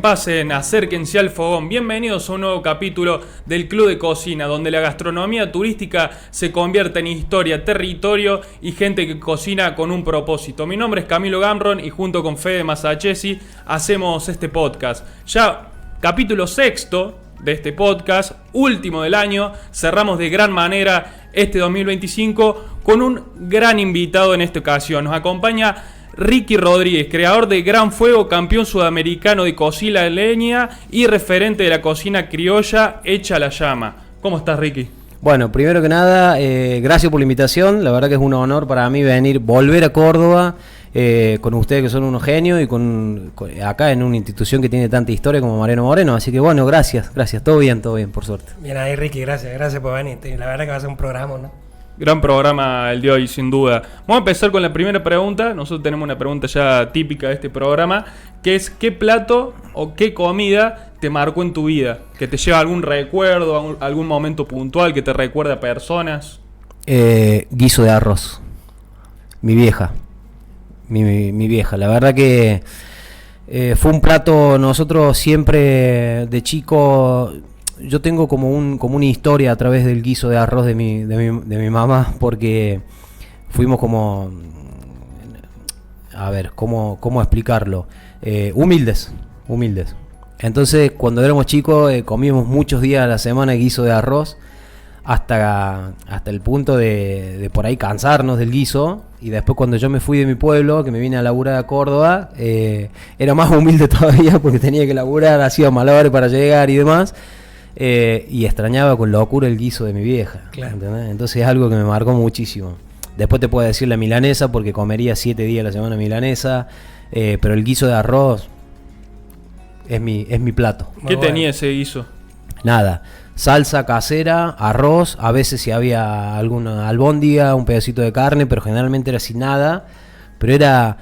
Pasen, acérquense al fogón. Bienvenidos a un nuevo capítulo del Club de Cocina, donde la gastronomía turística se convierte en historia, territorio y gente que cocina con un propósito. Mi nombre es Camilo Gamron y junto con Fede Masachesi hacemos este podcast. Ya capítulo sexto de este podcast, último del año. Cerramos de gran manera este 2025 con un gran invitado en esta ocasión. Nos acompaña Ricky Rodríguez, creador de Gran Fuego, campeón sudamericano de cocina leña y referente de la cocina criolla hecha a la llama. ¿Cómo estás, Ricky? Bueno, primero que nada, gracias por la invitación. La verdad que es un honor para mí volver a Córdoba con ustedes que son unos genios y con acá en una institución que tiene tanta historia como Mariano Moreno. Así que bueno, gracias. Todo bien, por suerte. Bien ahí, Ricky, gracias por venir. La verdad que va a ser un programa, ¿no? Gran programa el de hoy, sin duda. Vamos a empezar con la primera pregunta. Nosotros tenemos una pregunta ya típica de este programa, que es: ¿qué plato o qué comida te marcó en tu vida? Que te lleva algún recuerdo, algún momento puntual que te recuerda a personas. Guiso de arroz. Mi vieja. Mi vieja. La verdad que fue un plato, nosotros siempre de chico... Yo tengo como una historia a través del guiso de arroz de mi mamá, porque fuimos como... A ver, ¿cómo explicarlo? Humildes. Entonces, cuando éramos chicos, comíamos muchos días a la semana guiso de arroz, hasta el punto de por ahí cansarnos del guiso. Y después, cuando yo me fui de mi pueblo, que me vine a laburar a Córdoba, era más humilde todavía, porque tenía que laburar, hacía malabares para llegar y demás. Y extrañaba con locura el guiso de mi vieja, claro. ¿Entendés? Entonces es algo que me marcó muchísimo. Después te puedo decir la milanesa, porque comería 7 días a la semana milanesa, pero el guiso de arroz es mi plato. ¿Qué tenía ese guiso? Nada, salsa casera, arroz, a veces si había alguna albóndiga, un pedacito de carne, pero generalmente era sin nada, pero era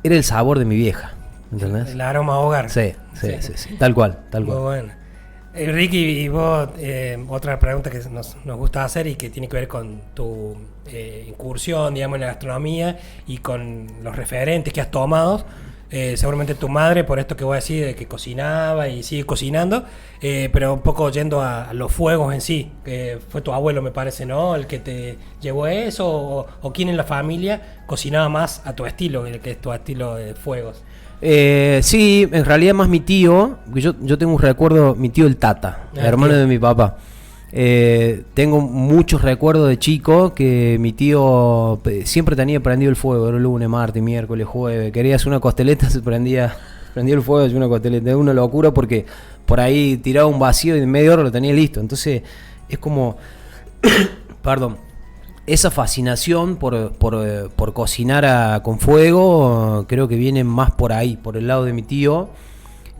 el sabor de mi vieja, ¿entendés? El aroma a hogar. Sí, tal cual. Muy bueno. Ricky, y vos, otra pregunta que nos gusta hacer y que tiene que ver con tu incursión, digamos, en la gastronomía y con los referentes que has tomado. Seguramente tu madre, por esto que voy a decir, de que cocinaba y sigue cocinando, pero un poco yendo a los fuegos en sí, que fue tu abuelo, me parece, ¿no?, el que te llevó a eso, o quién en la familia cocinaba más a tu estilo, que es tu estilo de fuegos. Sí, en realidad más mi tío, yo tengo un recuerdo, mi tío el Tata, hermano de mi papá. Tengo muchos recuerdos de chico que mi tío siempre tenía prendido el fuego, era lunes, martes, miércoles, jueves. Quería hacer una costeleta, se prendía el fuego, hacía una costeleta. Es una locura porque por ahí tiraba un vacío y en media hora lo tenía listo. Entonces es como, perdón, esa fascinación por cocinar con fuego, creo que viene más por ahí, por el lado de mi tío,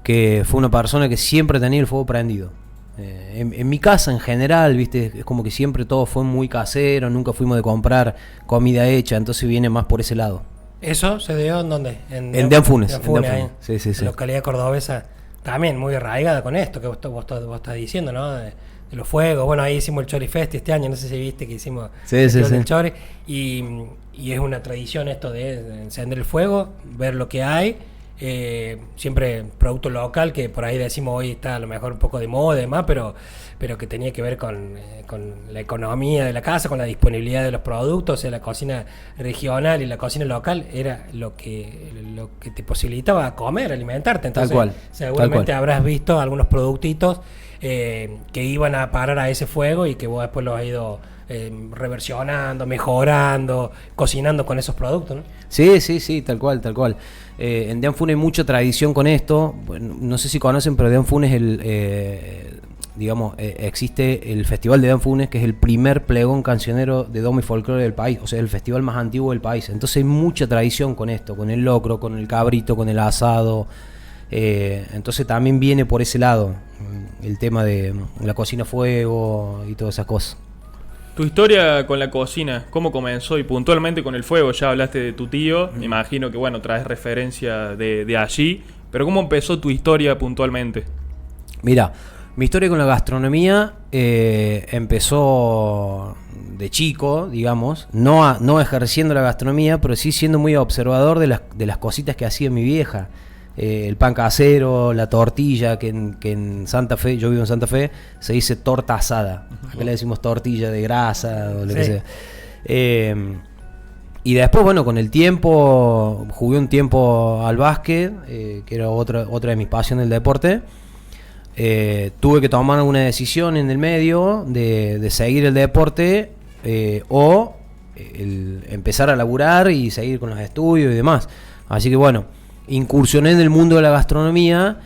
que fue una persona que siempre tenía el fuego prendido. En mi casa en general, viste, es como que siempre todo fue muy casero, nunca fuimos de comprar comida hecha, entonces viene más por ese lado. ¿Eso se dio en dónde? En Deanfunes. Sí. Localidad cordobesa, también muy arraigada con esto que vos estás diciendo, ¿no? De los fuegos. Bueno, ahí hicimos el Chori Festi este año, no sé si viste que hicimos el Chori, y es una tradición esto de encender el fuego, ver lo que hay. Siempre producto local, que por ahí decimos hoy está a lo mejor un poco de moda y demás, pero que tenía que ver con la economía de la casa, con la disponibilidad de los productos. O sea, la cocina regional y la cocina local era lo que te posibilitaba comer, alimentarte. Entonces, tal cual, seguramente habrás visto algunos productitos que iban a parar a ese fuego y que vos después los has ido reversionando, mejorando, cocinando con esos productos, ¿no? Sí, tal cual. En Deanfunes hay mucha tradición con esto. Bueno, no sé si conocen, pero Deanfunes existe el Festival de Deanfunes, que es el primer pregón cancionero de domo y folclore del país, o sea, el festival más antiguo del país. Entonces hay mucha tradición con esto, con el locro, con el cabrito, con el asado. Entonces también viene por ese lado el tema de la cocina a fuego y todas esas cosas. Tu historia con la cocina, ¿cómo comenzó? Y puntualmente con el fuego, ya hablaste de tu tío, me imagino que bueno, traes referencia de allí, pero ¿cómo empezó tu historia puntualmente? Mira, mi historia con la gastronomía empezó de chico, digamos, no ejerciendo la gastronomía, pero sí siendo muy observador de las cositas que hacía mi vieja. el pan casero, la tortilla, que en Santa Fe, yo vivo en Santa Fe, se dice torta asada. Acá le decimos tortilla de grasa o lo que sea. Y después, bueno, con el tiempo, jugué un tiempo al básquet, que era otra de mis pasiones del deporte. Tuve que tomar una decisión en el medio de seguir el deporte o empezar a laburar y seguir con los estudios y demás. Así que bueno, incursioné en el mundo de la gastronomía,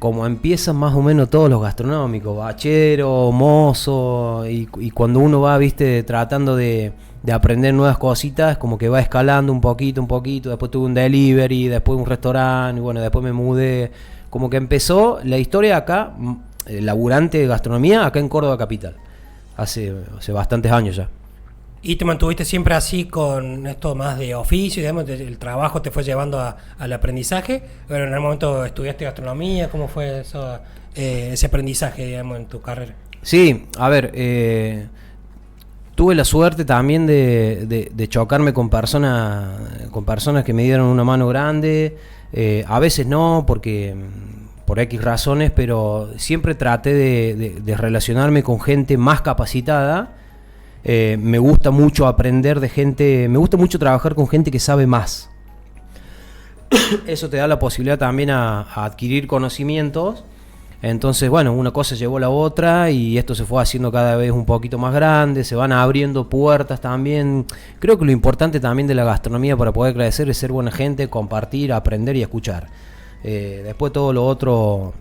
como empiezan más o menos todos los gastronómicos, bachero, mozo, y cuando uno va, viste, tratando de aprender nuevas cositas, como que va escalando un poquito, después tuve un delivery, después un restaurante, y bueno, después me mudé, como que empezó la historia acá, laburante de gastronomía, acá en Córdoba capital, hace bastantes años ya. ¿Y te mantuviste siempre así con esto más de oficio, digamos, el trabajo te fue llevando al aprendizaje? Bueno, en algún momento estudiaste gastronomía, ¿cómo fue eso, ese aprendizaje, digamos, en tu carrera? Sí, a ver, tuve la suerte también de chocarme con personas que me dieron una mano grande, a veces no, porque por X razones, pero siempre traté de relacionarme con gente más capacitada. Me gusta mucho aprender de gente, me gusta mucho trabajar con gente que sabe más. Eso te da la posibilidad también a adquirir conocimientos. Entonces, bueno, una cosa llevó a la otra y esto se fue haciendo cada vez un poquito más grande, se van abriendo puertas también. Creo que lo importante también de la gastronomía para poder crecer es ser buena gente, compartir, aprender y escuchar. Después todo lo otro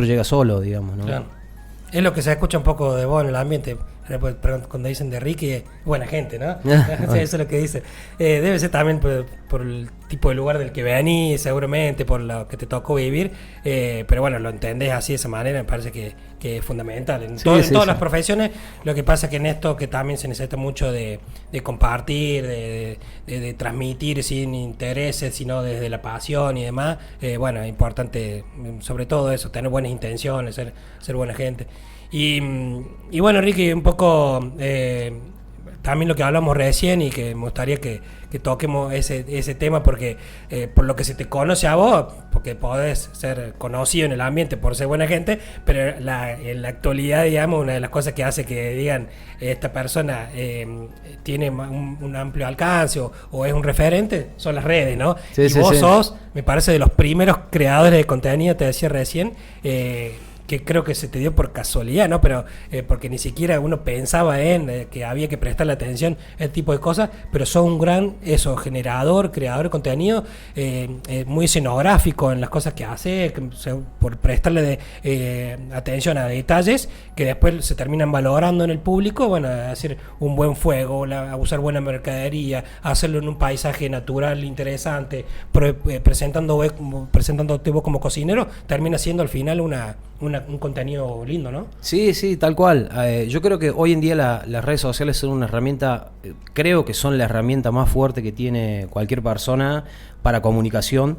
llega solo, digamos, ¿no? Claro. Es lo que se escucha un poco de vos en el ambiente. Cuando dicen de Ricky, buena gente, ¿no? Sí, eso es lo que dice. Debe ser también por el tipo de lugar del que venís, seguramente, por lo que te tocó vivir. Pero bueno, lo entendés así de esa manera, me parece que es fundamental. En todas las profesiones, lo que pasa que en esto que también se necesita mucho de compartir, de transmitir sin intereses, sino desde la pasión y demás. Bueno, es importante, sobre todo eso, tener buenas intenciones, ser buena gente. Y bueno, Ricky, un poco también lo que hablamos recién y que me gustaría que toquemos ese tema porque por lo que se te conoce a vos, porque podés ser conocido en el ambiente por ser buena gente, pero en la actualidad, digamos, una de las cosas que hace que digan esta persona tiene un amplio alcance o es un referente, son las redes, ¿no? Sí, y vos sos, me parece, de los primeros creadores de contenido, te decía recién, que creo que se te dio por casualidad, ¿no? Pero porque ni siquiera uno pensaba en que había que prestarle atención a este tipo de cosas, pero sos un gran creador de contenido, muy escenográfico en las cosas que hace, por prestarle atención a detalles que después se terminan valorando en el público, bueno, hacer un buen fuego, a usar buena mercadería, hacerlo en un paisaje natural interesante, presentándote vos como cocinero, termina siendo al final un contenido lindo, ¿no? Sí, tal cual. Yo creo que hoy en día las redes sociales son una herramienta, creo que son la herramienta más fuerte que tiene cualquier persona para comunicación.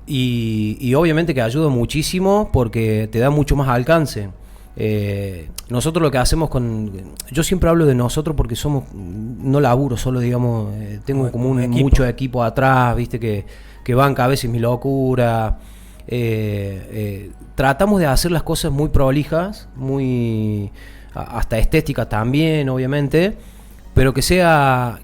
Y obviamente que ayuda muchísimo porque te da mucho más alcance. Nosotros lo que hacemos yo siempre hablo de nosotros porque no laburo solo, digamos, tengo como mucho equipo atrás, viste, que banca a veces mi locura. Tratamos de hacer las cosas muy prolijas, muy hasta estéticas también, obviamente, pero que sea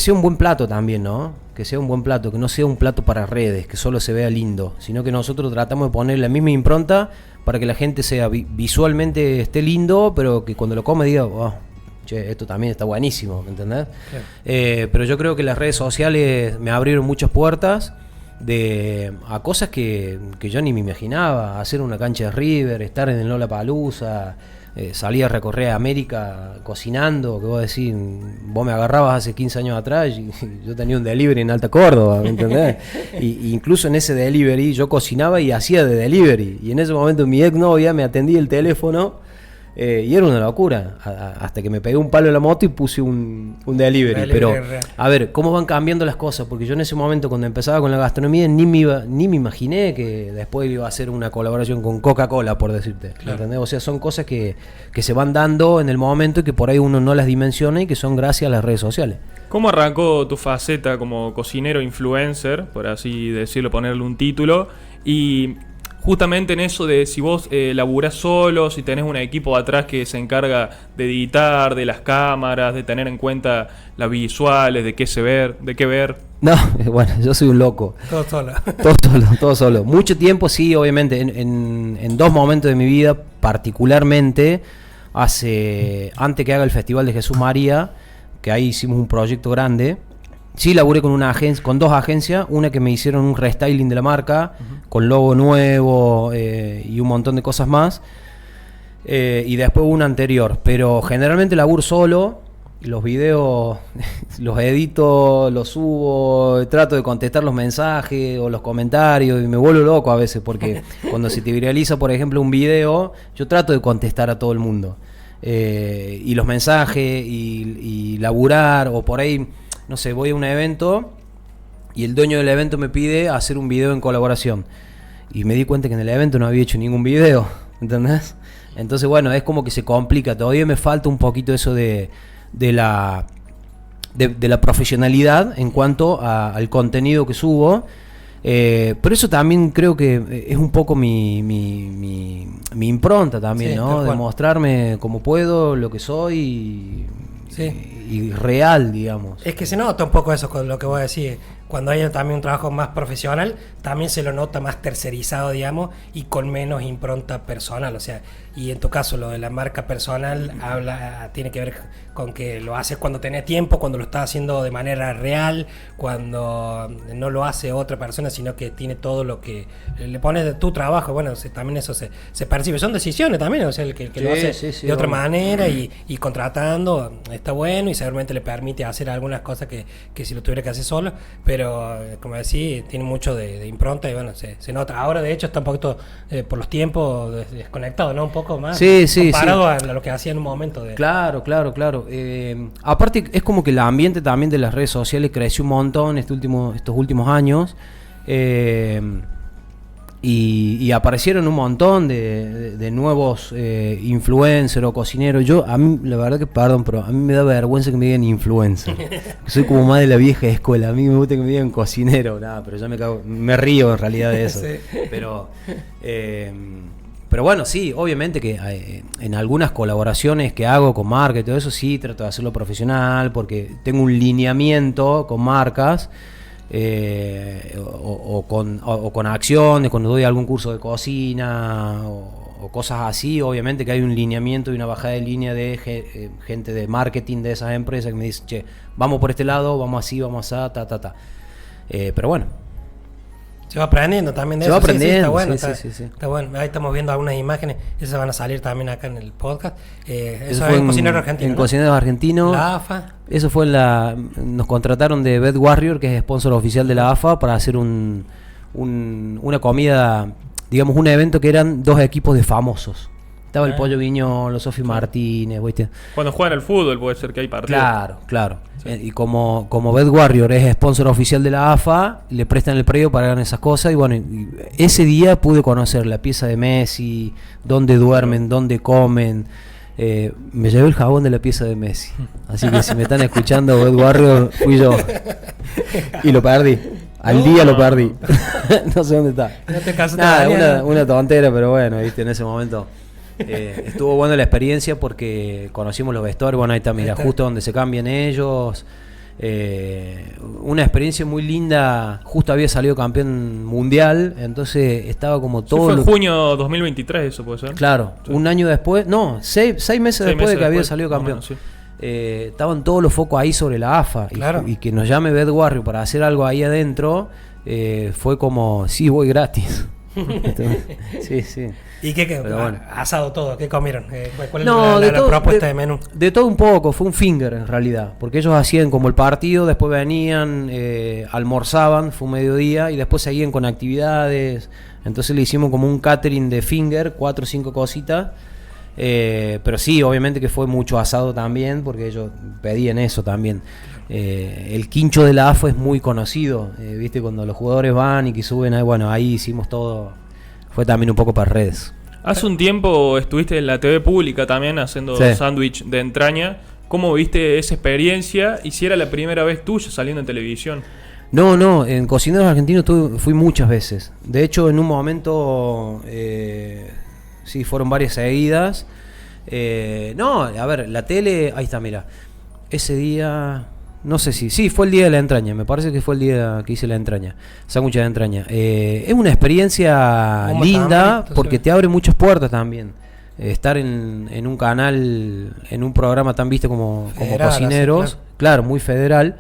un buen plato también, ¿no? Que sea un buen plato, que no sea un plato para redes, que solo se vea lindo, sino que nosotros tratamos de poner la misma impronta para que la gente sea visualmente esté lindo, pero que cuando lo come diga, oh, che, esto también está buenísimo, ¿me entendés? Claro. Pero yo creo que las redes sociales me abrieron muchas puertas a cosas que yo ni me imaginaba, hacer una cancha de River, estar en el Lollapalooza, salir a recorrer América cocinando, que vos decís, vos me agarrabas hace 15 años atrás y yo tenía un delivery en Alta Córdoba, ¿me entendés? Y incluso en ese delivery yo cocinaba y hacía de delivery, y en ese momento mi exnovia me atendía el teléfono Y era una locura, hasta que me pegué un palo en la moto y puse un delivery. Pero, a ver, ¿cómo van cambiando las cosas? Porque yo en ese momento, cuando empezaba con la gastronomía, ni me imaginé que después iba a hacer una colaboración con Coca-Cola, por decirte. Claro. ¿Entendés? O sea, son cosas que se van dando en el momento y que por ahí uno no las dimensiona y que son gracias a las redes sociales. ¿Cómo arrancó tu faceta como cocinero influencer, por así decirlo, ponerle un título? Y justamente en eso de si vos laburás solo, si tenés un equipo atrás que se encarga de editar, de las cámaras, de tener en cuenta las visuales, de qué ver. No, bueno, yo soy un loco. Todo solo. Todo solo. Mucho tiempo, sí, obviamente. En dos momentos de mi vida, particularmente, antes que haga el Festival de Jesús María, que ahí hicimos un proyecto grande. Sí, laburé con con dos agencias, una que me hicieron un restyling de la marca, con logo nuevo y un montón de cosas más, y después una anterior, pero generalmente laburo solo, los videos los edito, los subo, trato de contestar los mensajes o los comentarios, y me vuelvo loco a veces, porque cuando se te viraliza, por ejemplo, un video, yo trato de contestar a todo el mundo, y los mensajes, y laburar, o por ahí... No sé, voy a un evento y el dueño del evento me pide hacer un video en colaboración. Y me di cuenta que en el evento no había hecho ningún video, ¿entendés? Entonces, bueno, es como que se complica. Todavía me falta un poquito eso de la profesionalidad en cuanto al contenido que subo. Pero eso también creo que es un poco mi impronta también, sí, ¿no? De mostrarme como puedo, lo que soy y real, digamos. Es que se nota un poco eso con lo que voy a decir. Cuando hay también un trabajo más profesional, también se lo nota más tercerizado, digamos, y con menos impronta personal. O sea, y en tu caso lo de la marca personal tiene que ver con que lo haces cuando tenés tiempo, cuando lo estás haciendo de manera real, cuando no lo hace otra persona, sino que tiene todo lo que le pones de tu trabajo. Bueno, también eso se percibe. Son decisiones también, o sea, el que lo hace de otra manera y contratando está bueno, y seguramente le permite hacer algunas cosas que si lo tuviera que hacer solo, pero como decía, tiene mucho de impronta y bueno, se nota. Ahora de hecho está un poquito por los tiempos desconectado, ¿no? Un poco más comparado a lo que hacía en un momento. Claro. Aparte es como que el ambiente también de las redes sociales creció un montón estos últimos años, y aparecieron un montón de nuevos influencers o cocineros. A mí, la verdad que, perdón, pero a mí me da vergüenza que me digan influencer. Soy como más de la vieja escuela. A mí me gusta que me digan cocinero, pero yo me río en realidad de eso. Sí. Pero bueno, sí, obviamente que en algunas colaboraciones que hago con marcas y todo eso, sí trato de hacerlo profesional, porque tengo un lineamiento con marcas. O con acciones, cuando doy algún curso de cocina o cosas así, obviamente que hay un lineamiento y una bajada de línea de gente de marketing de esas empresas que me dicen, che, vamos por este lado, vamos así, vamos así, pero bueno, se va aprendiendo también de eso. Se va aprendiendo, está bueno. Ahí estamos viendo algunas imágenes, esas van a salir también acá en el podcast. Eso fue en Cocinero Argentino. En Cocinero Argentino. La AFA. Eso fue nos contrataron de Bed Warrior, que es sponsor oficial de la AFA, para hacer una comida, digamos, un evento que eran dos equipos de famosos. Estaba el Pollo Viñolo, Sofi Martínez, ¿viste? Cuando juegan al fútbol puede ser que hay partidos. Claro. Sí. Y como Bed Warrior es sponsor oficial de la AFA, le prestan el predio para hacer esas cosas. Y bueno, ese día pude conocer la pieza de Messi, dónde duermen, dónde comen. Me llevé el jabón de la pieza de Messi. Así que si me están escuchando, Bed Warrior, fui yo. Y lo perdí. Al día lo perdí. No sé dónde está. No te casaste. Una tontera, pero bueno, viste, en ese momento. Estuvo buena la experiencia porque conocimos los vestuarios. Bueno, ahí está, mira, justo donde se cambian ellos. Una experiencia muy linda. Justo había salido campeón mundial, entonces estaba como todo. Fue en junio 2023, eso puede ser. Claro, sí. Un año después, no, seis meses después de que había salido campeón. Sí. Estaban todos los focos ahí sobre la AFA. Claro. Y que nos llame Bed Warrior para hacer algo ahí adentro, fue como, sí, voy gratis. Entonces, sí. ¿Y qué bueno. Asado todo? ¿Qué comieron? ¿Cuál es la propuesta de menú? De todo un poco, fue un finger en realidad, porque ellos hacían como el partido, después venían, almorzaban, fue un mediodía, y después seguían con actividades. Entonces le hicimos como un catering de finger, 4 o 5 cositas, Pero sí, obviamente que fue mucho asado también, porque ellos pedían eso también. El quincho de la AFA es muy conocido, viste, cuando los jugadores van y que suben ahí, bueno, ahí hicimos todo, fue también un poco para redes. Hace un tiempo estuviste en la TV pública también haciendo sándwich de entraña. ¿Cómo viste esa experiencia y si era la primera vez tuya saliendo en televisión? No, en Cocineros Argentinos fui muchas veces. De hecho, en un momento, sí, fueron varias seguidas. No, a ver, la tele, ahí está, mira. Ese día, no sé si, sí, fue el día de la entraña. Me parece que fue el día que hice la entraña, sándwich de entraña. Es una experiencia linda porque te abre muchas puertas también. Estar en un canal, en un programa tan visto como Cocineros, sí, claro, muy federal.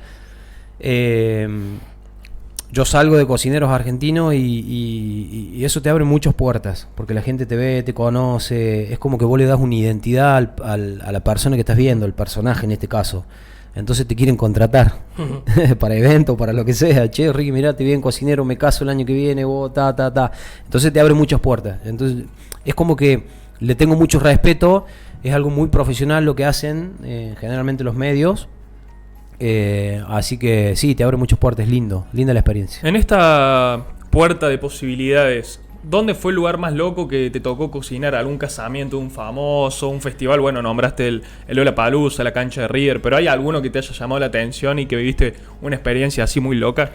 Yo salgo de Cocineros Argentinos y eso te abre muchas puertas, porque la gente te ve, te conoce, es como que vos le das una identidad a la persona que estás viendo, el personaje en este caso. Entonces te quieren contratar para eventos, para lo que sea. Che, Ricky, mirá, te vi en Cocinero, me caso el año que viene, vos, Entonces te abre muchas puertas. Entonces es como que le tengo mucho respeto, es algo muy profesional lo que hacen generalmente los medios. Así que sí, te abre muchas puertas, linda la experiencia. En esta puerta de posibilidades, ¿dónde fue el lugar más loco que te tocó cocinar? ¿Algún casamiento de un famoso, un festival? Bueno, nombraste el Lollapalooza, la cancha de River, pero ¿hay alguno que te haya llamado la atención y que viviste una experiencia así muy loca?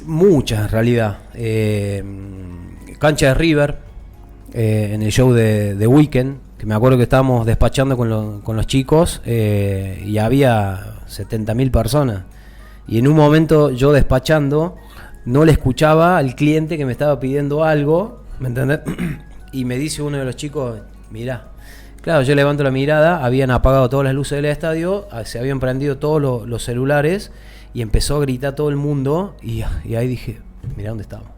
Muchas, en realidad. Cancha de River, en el show de Weekend, que me acuerdo que estábamos despachando con los chicos y había 70.000 personas. Y en un momento yo despachando no le escuchaba al cliente que me estaba pidiendo algo, ¿me entendés? Y me dice uno de los chicos, mirá. Claro, yo levanto la mirada, habían apagado todas las luces del estadio, se habían prendido todos los celulares y empezó a gritar todo el mundo y ahí dije, mirá dónde estamos.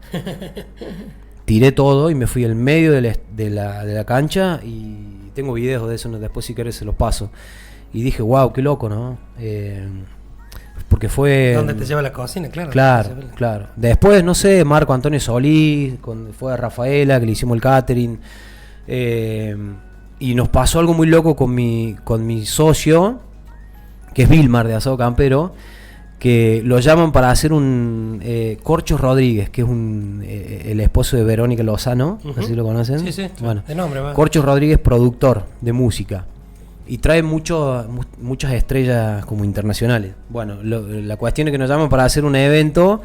Tiré todo y me fui al medio de la cancha y tengo videos de eso, después si querés se los paso. Y dije, wow, qué loco, ¿no? Porque fue... ¿Dónde te lleva la cocina? Claro. Después, no sé, Marco Antonio Solís, fue a Rafaela, que le hicimos el catering. Y nos pasó algo muy loco con mi socio, que es Vilmar de Asado Campero, que lo llaman para hacer un Corchos Rodríguez, que es el esposo de Verónica Lozano, no sé si lo conocen. Sí, bueno, de nombre, va. Corchos Rodríguez, productor de música, y trae muchas estrellas como internacionales. Bueno, la cuestión es que nos llaman para hacer un evento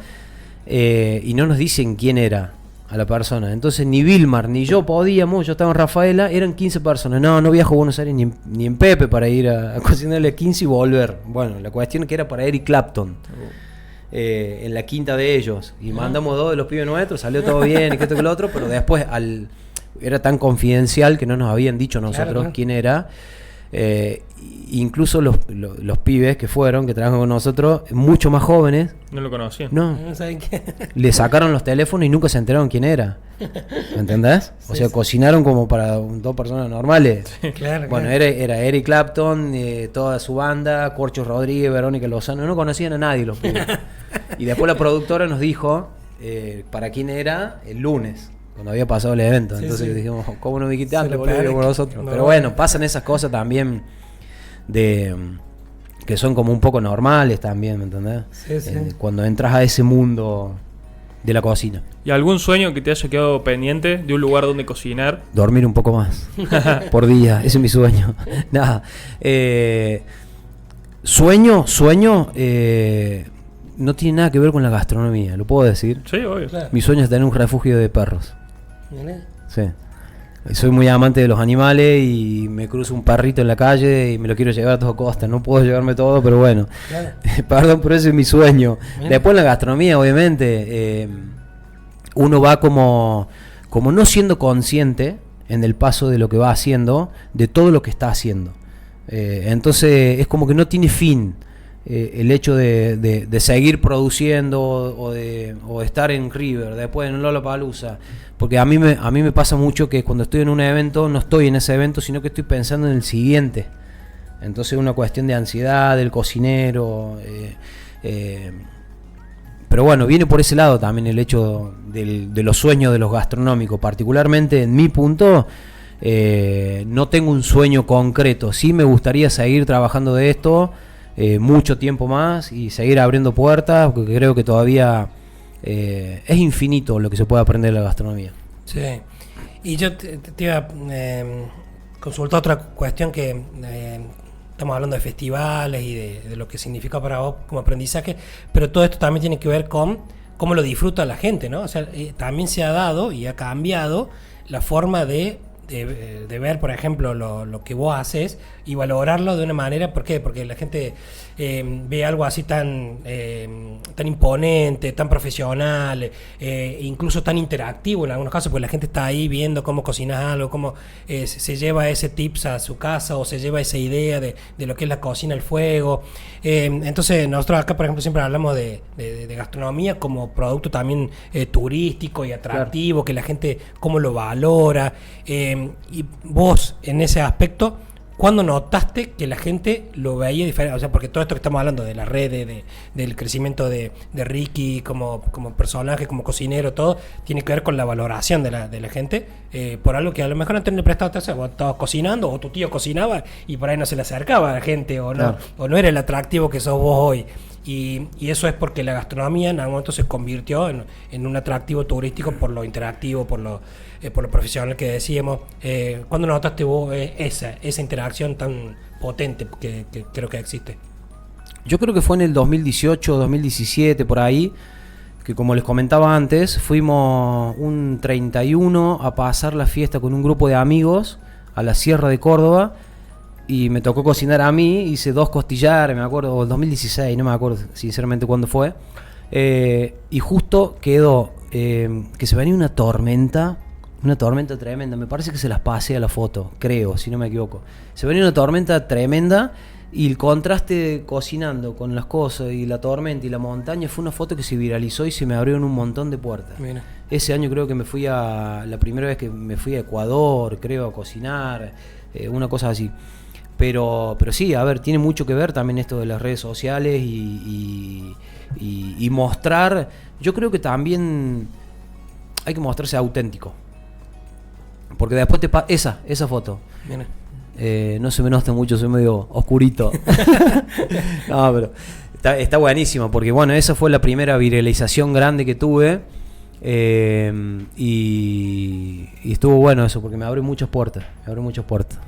y no nos dicen quién era a la persona. Entonces ni Vilmar ni yo podíamos, yo estaba en Rafaela, eran 15 personas. No viajo a Buenos Aires ni en Pepe para ir a cocinarle 15 y volver. Bueno, la cuestión es que era para Eric Clapton, en la quinta de ellos. Y mandamos 2 de los pibes nuestros, salió todo bien y que esto que lo otro, pero después era tan confidencial que no nos habían dicho nosotros quién era. Incluso los pibes que trabajan con nosotros, mucho más jóvenes, no lo conocían. No saben qué. Le sacaron los teléfonos y nunca se enteraron quién era. ¿Me entendés? O sea, cocinaron como para 2 personas normales. Sí, claro. Bueno, era Eric Clapton, toda su banda, Corchos Rodríguez, Verónica Lozano, no conocían a nadie los pibes. Y después la productora nos dijo para quién era el lunes, cuando había pasado el evento. Entonces dijimos, ¿cómo no dijiste antes, boludo, como nosotros? No. Pero bueno, pasan esas cosas también que son como un poco normales también, ¿me entendés? Sí. Cuando entras a ese mundo de la cocina. ¿Y algún sueño que te haya quedado pendiente de un lugar donde cocinar? Dormir un poco más por día, ese es mi sueño. Nada. Sueño no tiene nada que ver con la gastronomía, ¿lo puedo decir? Sí, obvio. Claro. Mi sueño es tener un refugio de perros. ¿Vale? Sí. Soy muy amante de los animales y me cruzo un perrito en la calle y me lo quiero llevar a toda costa. No puedo llevarme todo, pero bueno. Claro. Perdón, pero ese es mi sueño. Bien. Después en la gastronomía, obviamente, uno va como no siendo consciente en el paso de lo que va haciendo, de todo lo que está haciendo. Entonces es como que no tiene fin. El hecho de seguir produciendo o de estar en River, después en Lollapalooza, porque a mí me pasa mucho que cuando estoy en un evento no estoy en ese evento, sino que estoy pensando en el siguiente. Entonces es una cuestión de ansiedad del cocinero, pero bueno, viene por ese lado también el hecho de los sueños de los gastronómicos, particularmente en mi punto. No tengo un sueño concreto, sí me gustaría seguir trabajando de esto mucho tiempo más y seguir abriendo puertas, porque creo que todavía es infinito lo que se puede aprender de la gastronomía. Sí, y yo te iba a consultar otra cuestión que estamos hablando de festivales y de lo que significa para vos como aprendizaje, pero todo esto también tiene que ver con cómo lo disfruta la gente, ¿no? O sea, también se ha dado y ha cambiado la forma de ver, por ejemplo, lo que vos haces y valorarlo de una manera. ¿Por qué? Porque la gente ve algo así tan imponente, tan profesional, incluso tan interactivo en algunos casos, porque la gente está ahí viendo cómo cocinas algo, cómo se lleva ese tips a su casa o se lleva esa idea de lo que es la cocina al fuego. Entonces nosotros acá, por ejemplo, siempre hablamos de gastronomía como producto también turístico y atractivo, claro, que la gente cómo lo valora. Y vos, en ese aspecto, ¿cuándo notaste que la gente lo veía diferente? O sea, porque todo esto que estamos hablando de las redes, del crecimiento de Ricky como personaje, como cocinero, todo, tiene que ver con la valoración de la gente, por algo que a lo mejor antes no le prestaba atención. Vos estabas cocinando, o tu tío cocinaba, y por ahí no se le acercaba a la gente, o no, claro, o no era el atractivo que sos vos hoy. Y eso es porque la gastronomía en algún momento se convirtió en un atractivo turístico por lo interactivo, por lo profesional que decíamos. ¿Cuándo notaste vos esa interacción tan potente que creo que existe? Yo creo que fue en el 2018, 2017, por ahí, que como les comentaba antes, fuimos un 31 a pasar la fiesta con un grupo de amigos a la Sierra de Córdoba. Y me tocó cocinar a mí, hice 2 costillares, me acuerdo, o el 2016, no me acuerdo sinceramente cuándo fue. Y justo quedó que se venía una tormenta tremenda. Me parece que se las pasé a la foto, creo, si no me equivoco. Se venía una tormenta tremenda y el contraste cocinando con las cosas y la tormenta y la montaña fue una foto que se viralizó y se me abrieron un montón de puertas. Mira. Ese año creo que la primera vez que me fui a Ecuador, creo, a cocinar, una cosa así. Pero sí, a ver, tiene mucho que ver también esto de las redes sociales y mostrar. Yo creo que también hay que mostrarse auténtico, porque después esa foto, no se me nota mucho, soy medio oscurito. No, pero está buenísimo, porque bueno, esa fue la primera viralización grande que tuve. Y estuvo bueno eso, porque me abre muchas puertas.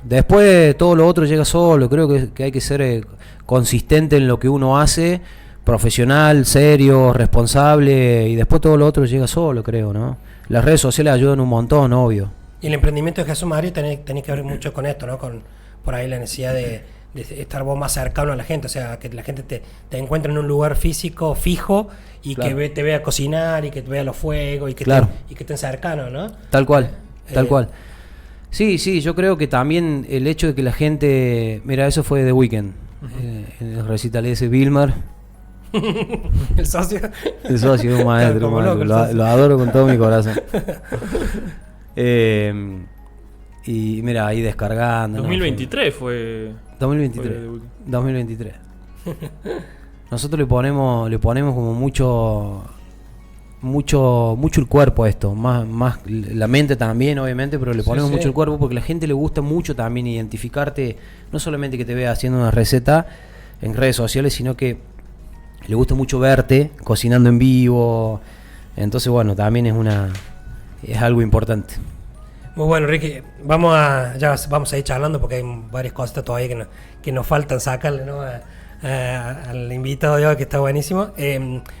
Después todo lo otro llega solo. Creo que hay que ser consistente en lo que uno hace, profesional, serio, responsable, y después todo lo otro llega solo, creo, ¿no? Las redes sociales ayudan un montón, obvio. Y el emprendimiento de Jesús Mario tenés que ver mucho con esto, ¿no? Con por ahí la necesidad de estar vos más cercano a la gente, o sea, que la gente te encuentre en un lugar físico, fijo, y claro, que te vea cocinar y que te vea los fuegos y que, claro, y que estén cercanos, ¿no? Tal cual. Sí, yo creo que también el hecho de que la gente... Mira, eso fue The Weeknd, en el recital ese Vilmar. ¿El socio? El socio, un maestro, lo adoro con todo mi corazón. Y mira, ahí descargando. 2023 fue... 2023. Nosotros le ponemos como mucho el cuerpo a esto, más la mente también, obviamente, pero le ponemos mucho el cuerpo porque a la gente le gusta mucho también identificarte, no solamente que te vea haciendo una receta en redes sociales, sino que le gusta mucho verte cocinando en vivo. Entonces, bueno, también es algo importante. Muy bueno, Ricky. Vamos a ir charlando porque hay varias cosas todavía que nos faltan sacarle, ¿no? Al invitado de hoy, que está buenísimo.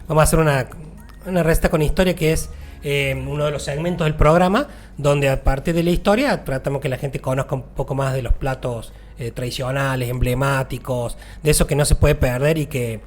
Vamos a hacer una receta con historia, que es uno de los segmentos del programa, donde a partir de la historia tratamos que la gente conozca un poco más de los platos tradicionales, emblemáticos, de eso que no se puede perder y que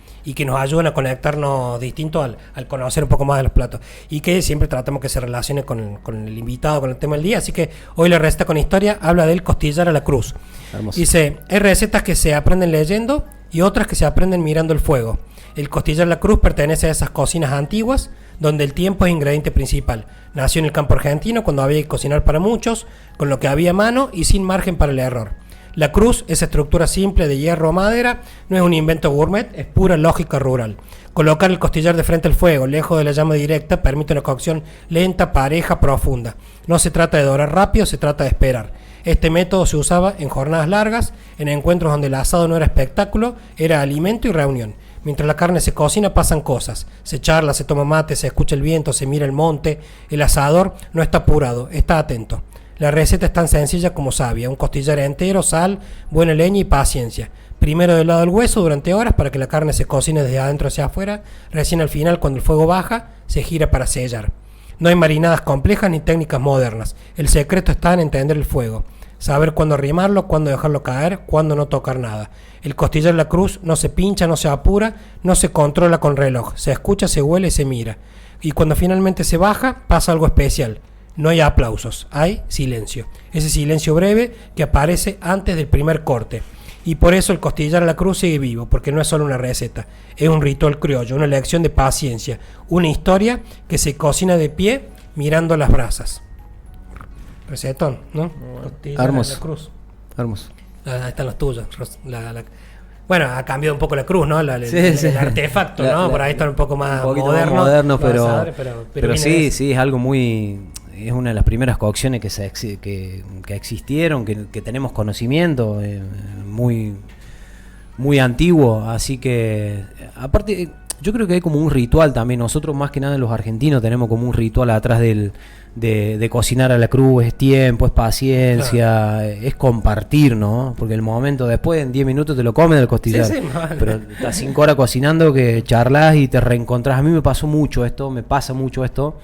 nos ayudan a conectarnos distinto al conocer un poco más de los platos, y que siempre tratamos que se relacione con el invitado, con el tema del día. Así que hoy la receta con historia habla del costillar a la cruz. Hermoso. Dice, hay recetas que se aprenden leyendo y otras que se aprenden mirando el fuego. El costillar a la cruz pertenece a esas cocinas antiguas donde el tiempo es ingrediente principal. Nació en el campo argentino cuando había que cocinar para muchos, con lo que había a mano y sin margen para el error. La cruz, esa estructura simple de hierro o madera, no es un invento gourmet, es pura lógica rural. Colocar el costillar de frente al fuego, lejos de la llama directa, permite una cocción lenta, pareja, profunda. No se trata de dorar rápido, se trata de esperar. Este método se usaba en jornadas largas, en encuentros donde el asado no era espectáculo, era alimento y reunión. Mientras la carne se cocina pasan cosas, se charla, se toma mate, se escucha el viento, se mira el monte. El asador no está apurado, está atento. La receta es tan sencilla como sabia: un costillar entero, sal, buena leña y paciencia. Primero del lado del hueso durante horas para que la carne se cocine desde adentro hacia afuera. Recién al final, cuando el fuego baja, se gira para sellar. No hay marinadas complejas ni técnicas modernas. El secreto está en entender el fuego, saber cuándo arrimarlo, cuándo dejarlo caer, cuándo no tocar nada. El costillar de la cruz no se pincha, no se apura, no se controla con reloj. Se escucha, se huele y se mira. Y cuando finalmente se baja, pasa algo especial. No hay aplausos, hay silencio. Ese silencio breve que aparece antes del primer corte. Y por eso el costillar a la cruz sigue vivo, porque no es solo una receta, es un ritual criollo, una lección de paciencia, una historia que se cocina de pie mirando las brasas. Recetón, ¿no? Costillar a la cruz. Hermoso. Ahí están los tuyos. Bueno, ha cambiado un poco la cruz, ¿no? El artefacto, ¿no? Por ahí está un poco más moderno, pero sí, es algo muy... Es una de las primeras cocciones que existieron, que tenemos conocimiento, muy, muy antiguo, así que aparte yo creo que hay como un ritual también. Nosotros más que nada los argentinos tenemos como un ritual atrás de cocinar a la cruz. Es tiempo, es paciencia, claro. Es compartir, ¿no? Porque el momento después, en 10 minutos te lo comen el costillar, pero estás 5 horas cocinando, que charlas y te reencontrás. A mí me pasa mucho esto,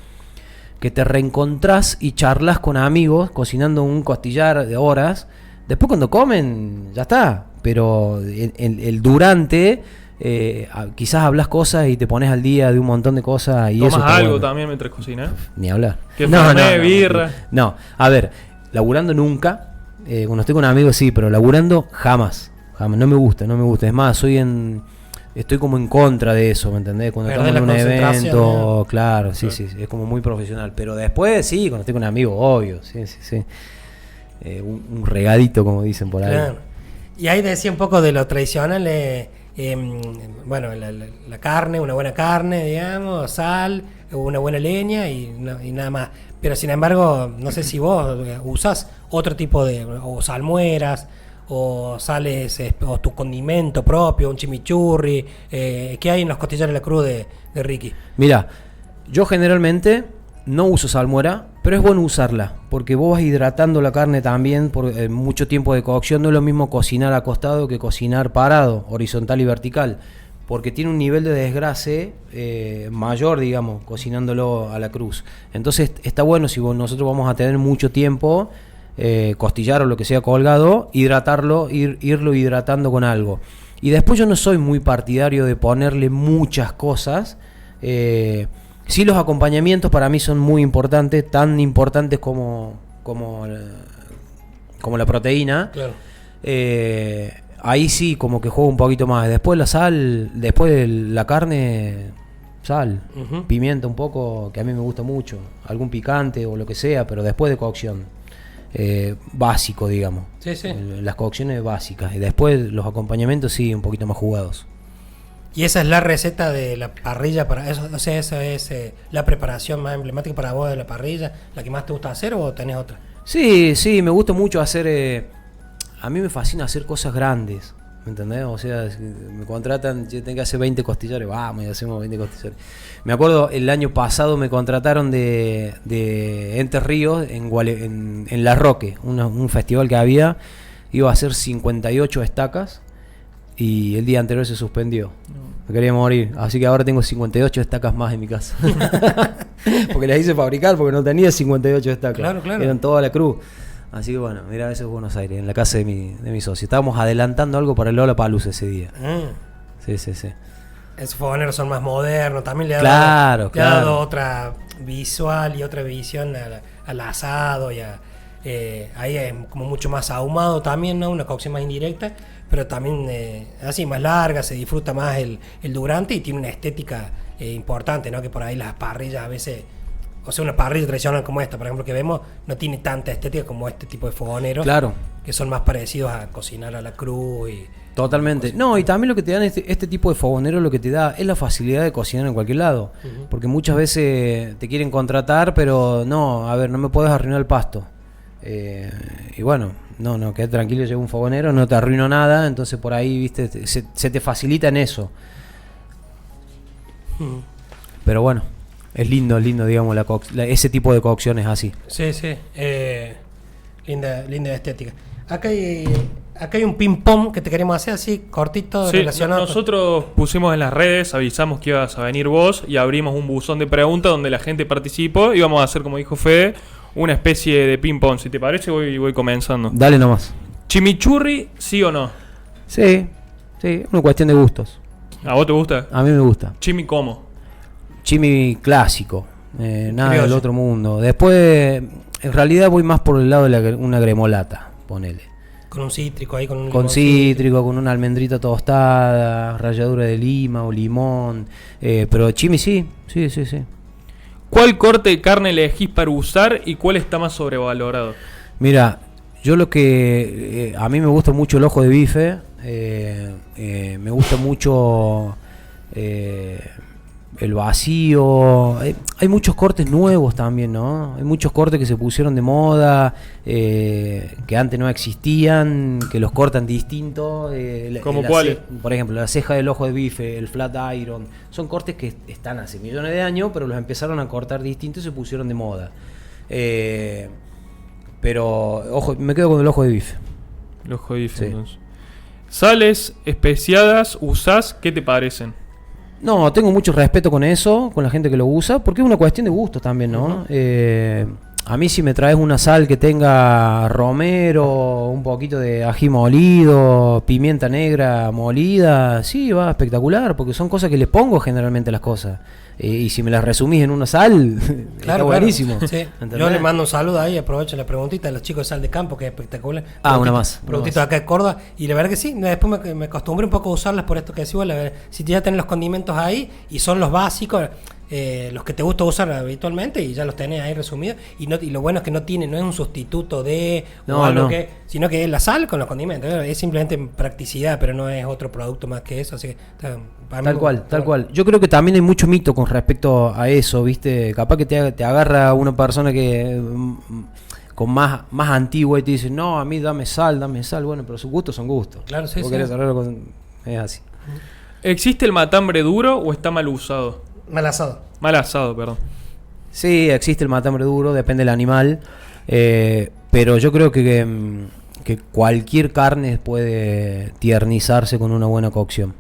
que te reencontrás y charlas con amigos cocinando un costillar de horas. Después cuando comen, ya está. Pero el durante, quizás hablas cosas y te pones al día de un montón de cosas. Y ¿tomas eso algo bueno también mientras cocinas? Ni hablar. ¿Qué fernet, birra? No, a ver, laburando nunca. Cuando estoy con amigos sí, pero laburando jamás. No me gusta. Es más, estoy como en contra de eso, ¿me entendés? Cuando estamos en un evento, claro, sí, es como muy profesional. Pero después, sí, cuando estoy con amigos, obvio, sí. Un regadito, como dicen por ahí. Claro. Y ahí decía un poco de lo tradicional, bueno, la carne, una buena carne, digamos, sal, una buena leña y nada más. Pero sin embargo, no sé si vos usás otro tipo de, o salmueras, o sales, o tu condimento propio, un chimichurri. ¿Qué hay en los costillares de la cruz de Ricky? Mira, yo generalmente no uso salmuera, pero es bueno usarla, porque vos vas hidratando la carne también por mucho tiempo de cocción. No es lo mismo cocinar acostado que cocinar parado, horizontal y vertical, porque tiene un nivel de desgrase mayor, digamos, cocinándolo a la cruz. Entonces está bueno, si nosotros vamos a tener mucho tiempo, costillar o lo que sea colgado, hidratarlo, irlo hidratando con algo. Y después yo no soy muy partidario de ponerle muchas cosas. Sí, los acompañamientos para mí son muy importantes, tan importantes como la proteína. Claro. Ahí sí como que juego un poquito más. Después la sal, después la carne, sal, pimienta un poco, que a mí me gusta mucho, algún picante o lo que sea, pero después de cocción. Básico, digamos. Sí. Las cocciones básicas. Y después los acompañamientos sí, un poquito más jugados. Y esa es la receta de la parrilla para eso, o sea, esa es la preparación más emblemática para vos de la parrilla, la que más te gusta hacer, ¿o tenés otra? Sí, me gusta mucho hacer, a mí me fascina hacer cosas grandes, ¿me entendés? O sea, me contratan, yo tengo que hacer 20 costillares, vamos, y hacemos 20 costillares. Me acuerdo, el año pasado me contrataron de Entre Ríos en La Roque, un festival que había, iba a hacer 58 estacas. Y el día anterior se suspendió. Me quería morir. Así que ahora tengo 58 estacas más en mi casa. Porque las hice fabricar, porque no tenía 58 estacas. Claro. Eran toda la cruz. Así que bueno, mira, eso es Buenos Aires, en la casa de mi socio. Estábamos adelantando algo para el Lollapalooza ese día. Sí. Esos fogoneros son más modernos. También le ha dado otra visual y otra visión al asado. Y ahí es como mucho más ahumado también, ¿no? Una cocción más indirecta. Pero también así más larga, se disfruta más el durante y tiene una estética importante, ¿no? Que por ahí las parrillas a veces, o sea, una parrilla tradicional como esta, por ejemplo, que vemos, no tiene tanta estética como este tipo de fogoneros. Claro. que son más parecidos a cocinar a la cruz. Totalmente. No, y también lo que te dan este tipo de fogonero, lo que te da es la facilidad de cocinar en cualquier lado. Porque muchas veces te quieren contratar, pero no, a ver, no me puedes arruinar el pasto. Y bueno, no, quédate tranquilo, llega un fogonero, no te arruino nada, entonces por ahí, viste, se te facilita en eso. Pero bueno, es lindo, digamos, ese tipo de cocciones así. Sí, linda estética. Acá hay un ping-pong que te queremos hacer así, cortito, sí, relacionado. Nosotros pusimos en las redes, avisamos que ibas a venir vos y abrimos un buzón de preguntas donde la gente participó y vamos a hacer, como dijo Fede, una especie de ping-pong. Si te parece, voy comenzando. Dale nomás. ¿Chimichurri, sí o no? Sí, una cuestión de gustos. ¿A vos te gusta? A mí me gusta. ¿Chimi cómo? Chimi clásico, nada Criollo. del otro mundo. Después, en realidad voy más por el lado de una gremolata, ponele. Con un cítrico ahí, con un Con limoncito. cítrico, con una almendrita tostada, ralladura de lima o limón. Pero chimi sí. ¿Cuál corte de carne elegís para usar y cuál está más sobrevalorado? Mira, yo lo que... a mí me gusta mucho el ojo de bife. Me gusta mucho... el vacío. Hay muchos cortes nuevos también, ¿no? Hay muchos cortes que se pusieron de moda, que antes no existían, que los cortan distinto. ¿Cómo cuáles? Por ejemplo, la ceja del ojo de bife, el flat iron. Son cortes que están hace millones de años, pero los empezaron a cortar distinto y se pusieron de moda. Pero, ojo, me quedo con el ojo de bife. El ojo de bife, Sí. entonces. Sales especiadas, usás, ¿qué te parecen? No, tengo mucho respeto con eso, con la gente que lo usa, porque es una cuestión de gustos también, ¿no? A mí si me traes una sal que tenga romero, un poquito de ají molido, pimienta negra molida, sí, va espectacular, porque son cosas que les pongo generalmente a las cosas. Y si me las resumís en una sal, está buenísimo. Sí. Yo le mando un saludo ahí, aprovecho la preguntita de los chicos de Sal de Campo, que es espectacular. Una más. Productitos acá de Córdoba. Y la verdad que sí, después me acostumbré un poco a usarlas por esto que decís vos. Si ya tenés los condimentos ahí y son los básicos, los que te gusta usar habitualmente y ya los tenés ahí resumidos. Y lo bueno es que no es un sustituto de sino que es la sal con los condimentos. Es simplemente practicidad, pero no es otro producto más que eso. Así que tal cual. Yo creo que también hay mucho mito con respecto a eso, ¿viste? Capaz que te agarra una persona que con más antigua y te dice, no, a mí dame sal. Bueno, pero sus gustos son gustos. Claro, sí, ¿Vos sí. querés arreglarlo es así. ¿Existe el matambre duro o está mal usado? Mal asado. Mal asado, perdón. Sí, existe el matambre duro, depende del animal. Pero yo creo que cualquier carne puede tiernizarse con una buena cocción.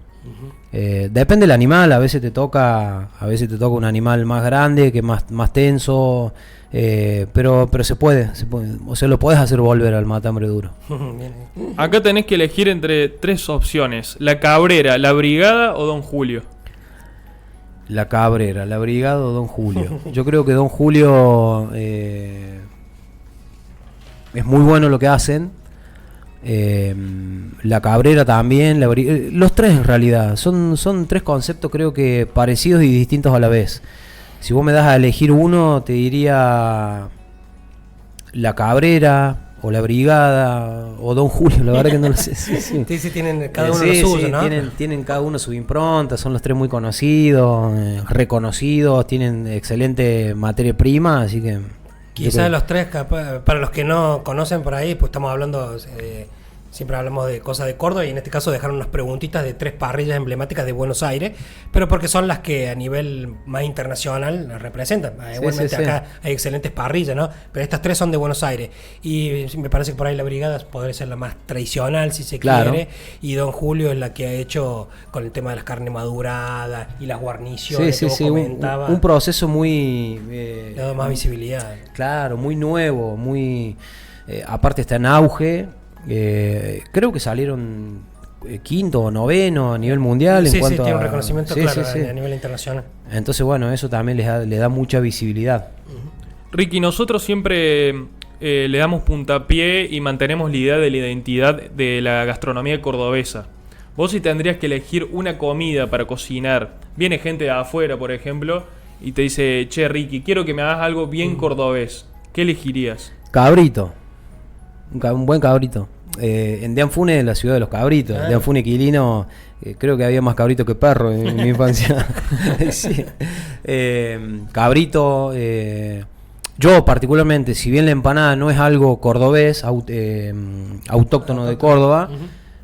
Depende del animal, a veces te toca un animal más grande, que más tenso, pero se puede, o sea, lo puedes hacer volver al matambre duro. Acá tenés que elegir entre tres opciones: la Cabrera, la Brigada o Don Julio. La Cabrera, la Brigada o Don Julio. Yo creo que Don Julio es muy bueno lo que hacen. La Cabrera también, los tres en realidad son tres conceptos creo que parecidos y distintos a la vez. Si vos me das a elegir uno, te diría la Cabrera o la Brigada o Don Julio, la verdad que no lo sé. Sí. Sí, tienen cada uno lo suyo, ¿no? Tienen cada uno su impronta, son los tres muy conocidos, reconocidos, tienen excelente materia prima, así que quizás los tres, para los que no conocen por ahí, pues estamos hablando, siempre hablamos de cosas de Córdoba y en este caso dejaron unas preguntitas de tres parrillas emblemáticas de Buenos Aires, pero porque son las que a nivel más internacional las representan. Igualmente acá hay excelentes parrillas, ¿no? Pero estas tres son de Buenos Aires y me parece que por ahí la Brigada podría ser la más tradicional si se quiere, y Don Julio es la que ha hecho con el tema de las carnes maduradas y las guarniciones que vos comentabas. Un proceso muy... le ha dado más visibilidad. Claro, muy nuevo, aparte está en auge. Creo que salieron quinto o noveno a nivel mundial. Sí, tiene un reconocimiento a nivel internacional. Entonces, bueno, eso también le da mucha visibilidad. Ricky, nosotros siempre le damos puntapié y mantenemos la idea de la identidad de la gastronomía cordobesa. Vos si tendrías que elegir una comida para cocinar, viene gente de afuera, por ejemplo, y te dice, che, Ricky, quiero que me hagas algo bien cordobés, ¿qué elegirías? Cabrito. Un buen cabrito. en Deanfune, la ciudad de los cabritos. Deanfune, Quilino, creo que había más cabrito que perro en mi infancia. Sí. Cabrito, yo particularmente, si bien la empanada no es algo cordobés, autóctono de Córdoba,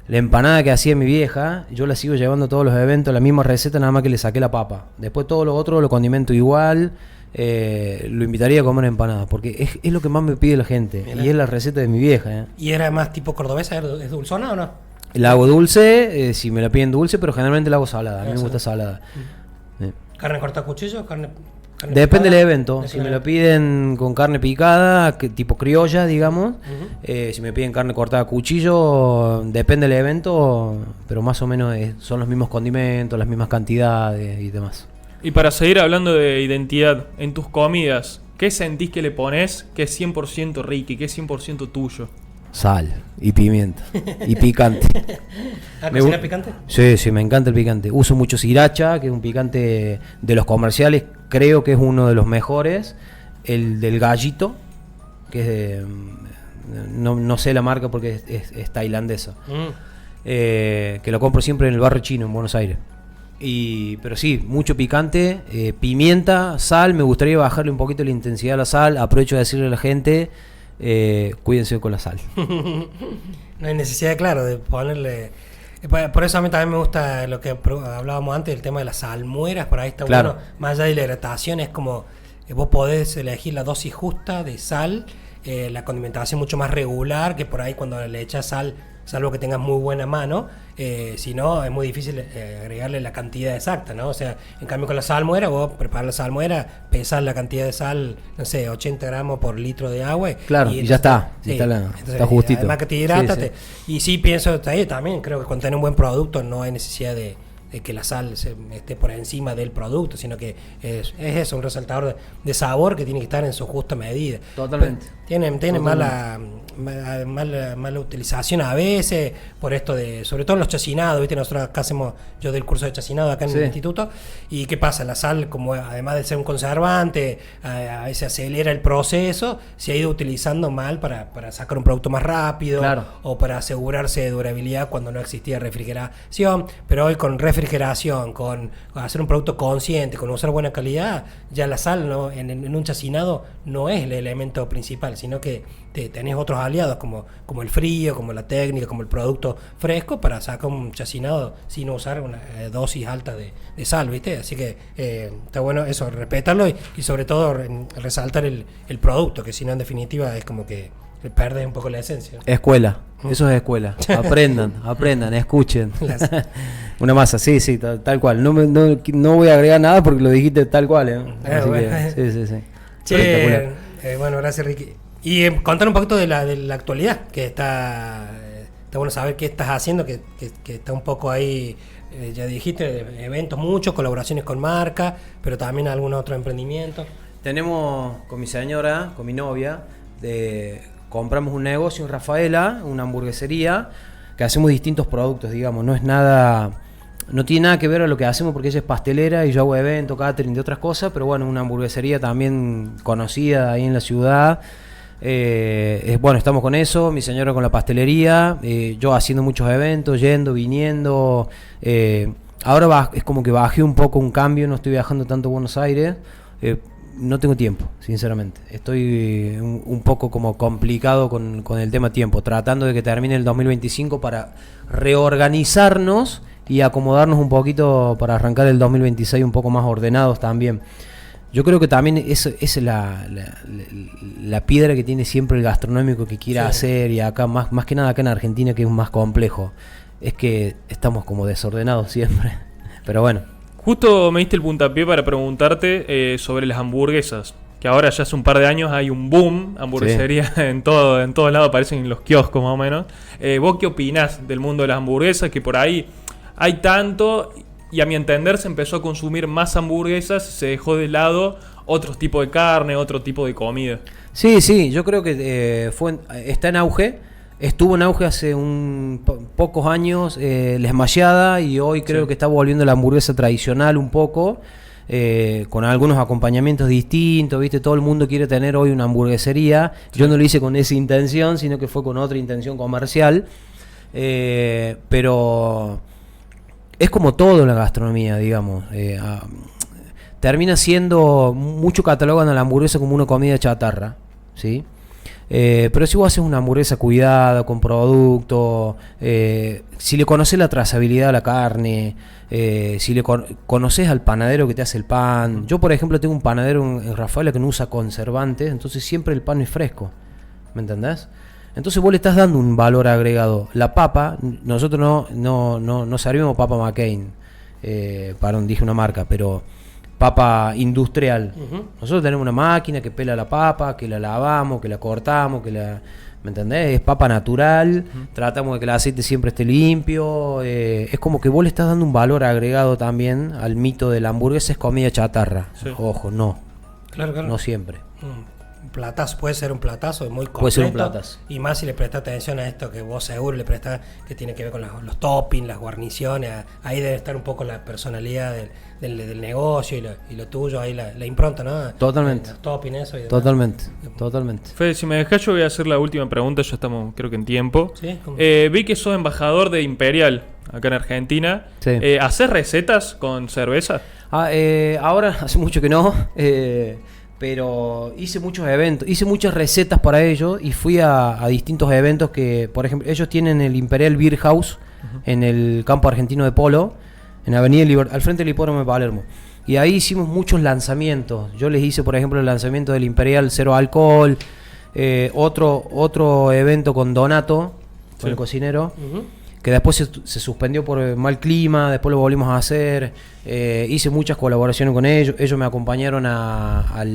la empanada que hacía mi vieja, yo la sigo llevando a todos los eventos, la misma receta, nada más que le saqué la papa. Después todo lo otro lo condimento igual. Lo invitaría a comer empanada, porque es lo que más me pide la gente. Mirá. Y es la receta de mi vieja. ¿Y era más tipo cordobesa? ¿Es dulzona o no? La hago dulce, si me la piden dulce, pero generalmente la hago salada. A mí me gusta salada. ¿Carne cortada a cuchillo? ¿Carne Depende del evento. Si me lo piden con carne picada, tipo criolla, digamos. Si me piden carne cortada a cuchillo, depende del evento, pero más o menos son los mismos condimentos, las mismas cantidades y demás. Y para seguir hablando de identidad, en tus comidas, ¿qué sentís que le pones que es 100% Ricky, que es 100% tuyo? Sal y pimienta y picante. ¿Cocina picante? Sí, me encanta el picante. Uso mucho sriracha, que es un picante de los comerciales, creo que es uno de los mejores. El del Gallito, que es de... No sé la marca porque es tailandesa. Que lo compro siempre en el barrio chino, en Buenos Aires. Pero sí, mucho picante, pimienta, sal. Me gustaría bajarle un poquito la intensidad a la sal. Aprovecho de decirle a la gente, cuídense con la sal. No hay necesidad, claro, de ponerle... Por eso a mí también me gusta lo que hablábamos antes, el tema de las salmueras. Por ahí está bueno, más allá de la hidratación, es como vos podés elegir la dosis justa de sal, la condimentación mucho más regular, que por ahí cuando le echas sal, salvo que tengas muy buena mano, si no es muy difícil agregarle la cantidad exacta, ¿no? O sea, en cambio con la salmuera, vos preparás la salmuera, pesás la cantidad de sal, no sé, 80 gramos por litro de agua. Claro, y ya está, sí, está justito. Además que te hidrata, y sí pienso, también creo que con tener un buen producto no hay necesidad de que la sal esté por encima del producto, sino que es eso, un resaltador de sabor que tiene que estar en su justa medida. Totalmente. Tiene mala utilización a veces por esto de, sobre todo en los chacinados, ¿viste? Nosotros acá hacemos, yo del curso de chacinado acá en el instituto, y ¿qué pasa? La sal, como además de ser un conservante, a veces acelera el proceso, se ha ido utilizando mal para sacar un producto más rápido, o para asegurarse de durabilidad cuando no existía refrigeración, pero hoy con refrigeración, con hacer un producto consciente, con usar buena calidad, ya la sal, ¿no? en un chacinado no es el elemento principal, sino que tenés otros aliados como el frío, como la técnica, como el producto fresco para sacar un chacinado sin usar una dosis alta de sal, ¿viste? Así que está bueno eso, respetarlo y sobre todo resaltar el producto, que si no en definitiva es como que perde un poco la esencia. Escuela, eso es escuela. Aprendan, escuchen. Una masa, sí, tal cual. No voy a agregar nada porque lo dijiste tal cual. Así que, sí. Che, bueno, gracias Ricky. Y contar un poquito de la actualidad, que está bueno saber qué estás haciendo, que está un poco ahí, ya dijiste, eventos muchos, colaboraciones con marcas, pero también algún otro emprendimiento. Tenemos con mi señora, con mi novia, compramos un negocio en Rafaela, una hamburguesería, que hacemos distintos productos, digamos, no tiene nada que ver a lo que hacemos porque ella es pastelera y yo hago eventos, catering de otras cosas, pero bueno, una hamburguesería también conocida ahí en la ciudad. Bueno, estamos con eso, mi señora con la pastelería, yo haciendo muchos eventos, yendo, viniendo. Ahora es como que bajé un poco un cambio, no estoy viajando tanto a Buenos Aires. No tengo tiempo, sinceramente. Estoy un poco como complicado con el tema tiempo, tratando de que termine el 2025 para reorganizarnos y acomodarnos un poquito para arrancar el 2026 un poco más ordenados también. Yo creo que también esa es la piedra que tiene siempre el gastronómico que quiera hacer, y acá más que nada acá en Argentina, que es más complejo, es que estamos como desordenados siempre. Pero bueno. Justo me diste el puntapié para preguntarte sobre las hamburguesas, que ahora ya hace un par de años hay un boom, hamburguesería en todos lados, aparecen en los kioscos más o menos. ¿Vos qué opinás del mundo de las hamburguesas? Que por ahí hay tanto, y a mi entender se empezó a consumir más hamburguesas, se dejó de lado otros tipos de carne, otro tipo de comida. Sí, yo creo que está en auge. Estuvo en auge hace pocos años la esmayada, y hoy creo que está volviendo la hamburguesa tradicional un poco. con algunos acompañamientos distintos, ¿viste? Todo el mundo quiere tener hoy una hamburguesería. Sí. Yo no lo hice con esa intención, sino que fue con otra intención comercial. Pero es como todo en la gastronomía, digamos. Termina siendo, mucho catalogan a la hamburguesa como una comida chatarra, ¿sí? Pero si vos haces una hamburguesa cuidada, con producto, si le conoces la trazabilidad a la carne, si le conoces al panadero que te hace el pan. Yo, por ejemplo, tengo un panadero en Rafaela que no usa conservantes, entonces siempre el pan es fresco, ¿me entendés? Entonces vos le estás dando un valor agregado. La papa, nosotros no servimos papa McCain, dije una marca, pero papa industrial. Uh-huh. Nosotros tenemos una máquina que pela la papa, que la lavamos, que la cortamos, ¿me entendés? Es papa natural, tratamos de que el aceite siempre esté limpio. Es como que vos le estás dando un valor agregado también al mito de la hamburguesa es comida chatarra. Sí. Ojo, no. Claro. No siempre. Un platazo, puede ser un platazo muy completo. Puede ser un platazo. Y más si le prestás atención a esto que vos seguro le prestás, que tiene que ver con los toppings, las guarniciones. Ahí debe estar un poco la personalidad del negocio y lo tuyo, ahí la impronta, ¿no? Totalmente. Los toppings, eso. Y totalmente. Fede, si me dejás, yo voy a hacer la última pregunta, ya estamos creo que en tiempo. ¿Sí? Vi que sos embajador de Imperial acá en Argentina. Sí. ¿Hacés recetas con cerveza? Ahora hace mucho que no. Pero hice muchos eventos, hice muchas recetas para ellos y fui a distintos eventos que, por ejemplo, ellos tienen el Imperial Beer House en el campo argentino de polo, en Avenida al frente del hipódromo de Palermo. Y ahí hicimos muchos lanzamientos. Yo les hice, por ejemplo, el lanzamiento del Imperial Cero Alcohol, otro evento con Donato, con el cocinero, que después se suspendió por mal clima, después lo volvimos a hacer. Hice muchas colaboraciones con ellos me acompañaron al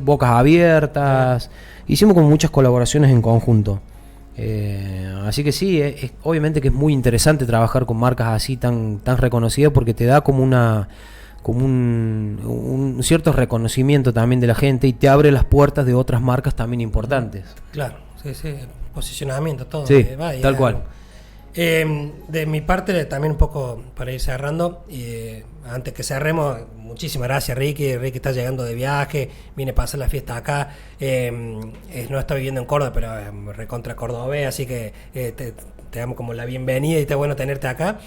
Bocas Abiertas, hicimos como muchas colaboraciones en conjunto. Así que sí, obviamente que es muy interesante trabajar con marcas así tan reconocidas porque te da como un cierto reconocimiento también de la gente y te abre las puertas de otras marcas también importantes. Claro, sí, posicionamiento, todo. Sí, tal cual. De mi parte, también un poco para ir cerrando, antes que cerremos, muchísimas gracias Ricky está llegando de viaje, viene a pasar la fiesta acá, no está viviendo en Córdoba, pero recontra cordobés, así que te damos como la bienvenida y está bueno tenerte acá.